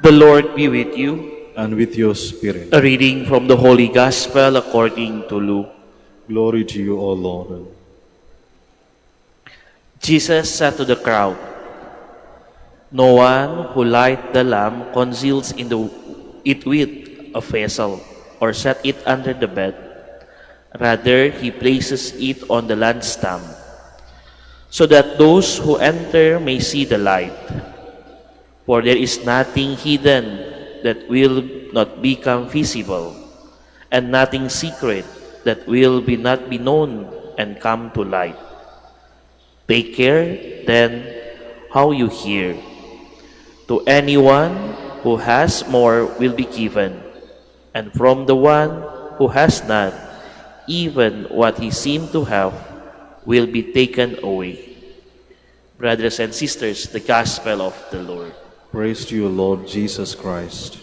The Lord be with you. and with your spirit. A reading from the Holy Gospel according to Luke. Glory to you, O Lord. Jesus said to the crowd, "No one who lights the lamp conceals it with a vessel or set it under the bed. Rather, he places it on the lampstand, so that those who enter may see the light. For there is nothing hidden that will not become visible, and nothing secret that will not be known and come to light. Take care, then, how you hear. To anyone who has more will be given, and from the one who has not, even what he seemed to have will be taken away." Brothers and sisters, the Gospel of the Lord. Praise to you, Lord Jesus Christ.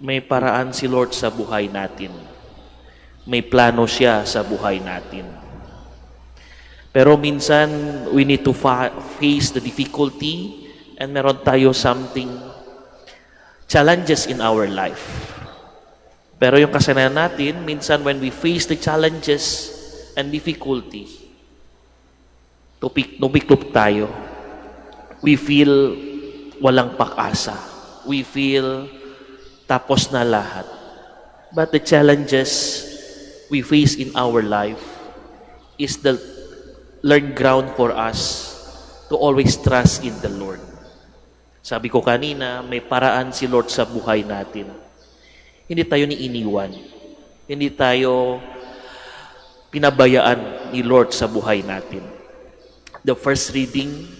May paraan si Lord sa buhay natin. May plano siya sa buhay natin. Pero minsan, we need to face the difficulty and meron tayo something challenges in our life. Pero yung kasalanan natin, minsan when we face the challenges and difficulty, tumiklop tayo. We feel walang pag-asa. We feel tapos na lahat. But the challenges we face in our life is the learn ground for us to always trust in the Lord. Sabi ko kanina, may paraan si Lord sa buhay natin. Hindi tayo iniwan. Hindi tayo pinabayaan ni Lord sa buhay natin. The first reading,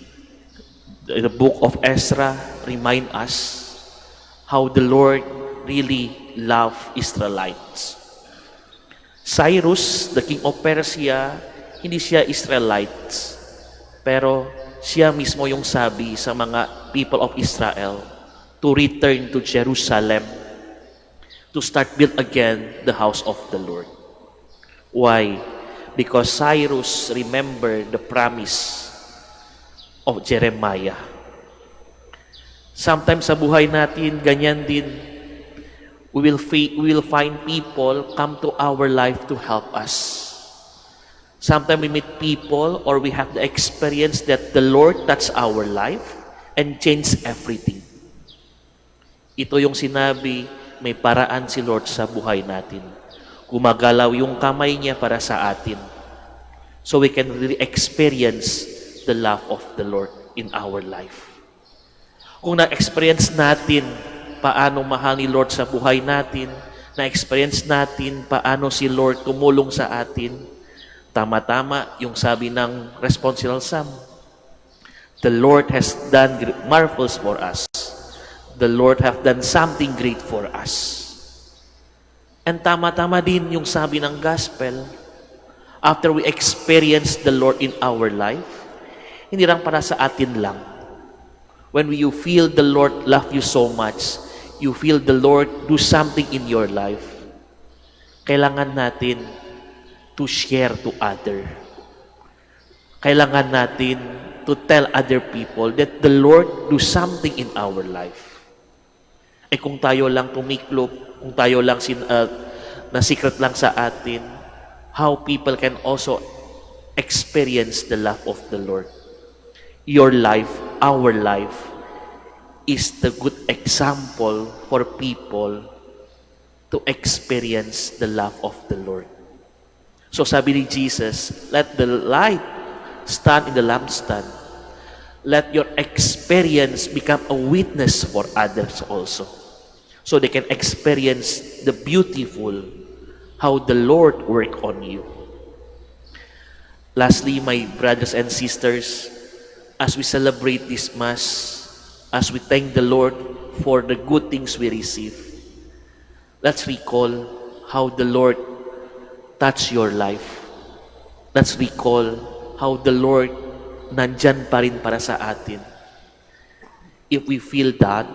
the book of Ezra, remind us how the Lord really loved Israelites. Cyrus, the king of Persia, hindi siya Israelites, pero siya mismo yung sabi sa mga people of Israel to return to Jerusalem to start build again the house of the Lord. Why? Because Cyrus remembered the promise of Jeremiah. Sometimes sa buhay natin, ganyan din. We will find people come to our life to help us. Sometimes we meet people or we have the experience that the Lord touched our life and changed everything. Ito yung sinabi, may paraan si Lord sa buhay natin. Gumagalaw yung kamay niya para sa atin. So we can really experience the love of the Lord in our life. Kung na-experience natin paano mahal ni Lord sa buhay natin, na-experience natin paano si Lord tumulong sa atin, tama-tama yung sabi ng responsorial psalm, the Lord has done marvels for us. The Lord have done something great for us. And tama-tama din yung sabi ng gospel, after we experience the Lord in our life, hindi lang para sa atin lang. When you feel the Lord love you so much, you feel the Lord do something in your life, kailangan natin to share to other. Kailangan natin to tell other people that the Lord do something in our life. Eh kung tayo lang tumiklop, kung tayo lang na secret lang sa atin, how people can also experience the love of the Lord. Your life, our life, is the good example for people to experience the love of the Lord. So sabi ni Jesus, let the light stand in the lampstand. Let your experience become a witness for others also. So they can experience the beautiful, how the Lord work on you. Lastly, my brothers and sisters, as we celebrate this Mass, as we thank the Lord for the good things we receive, let's recall how the Lord touched your life. Let's recall how the Lord nandyan pa rin para sa atin. If we feel that,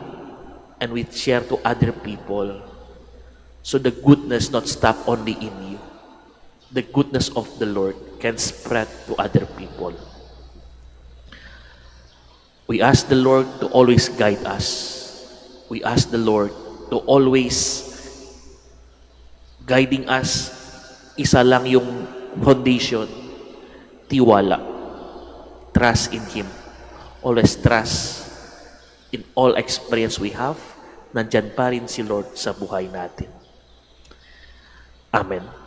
and we share to other people, so the goodness not stop only in you. The goodness of the Lord can spread to other people. We ask the Lord to always guide us. we ask the Lord to always guiding us. Isa lang yung foundation, tiwala. Trust in Him. Always trust in all experience we have. Nandyan pa rin si Lord sa buhay natin. Amen.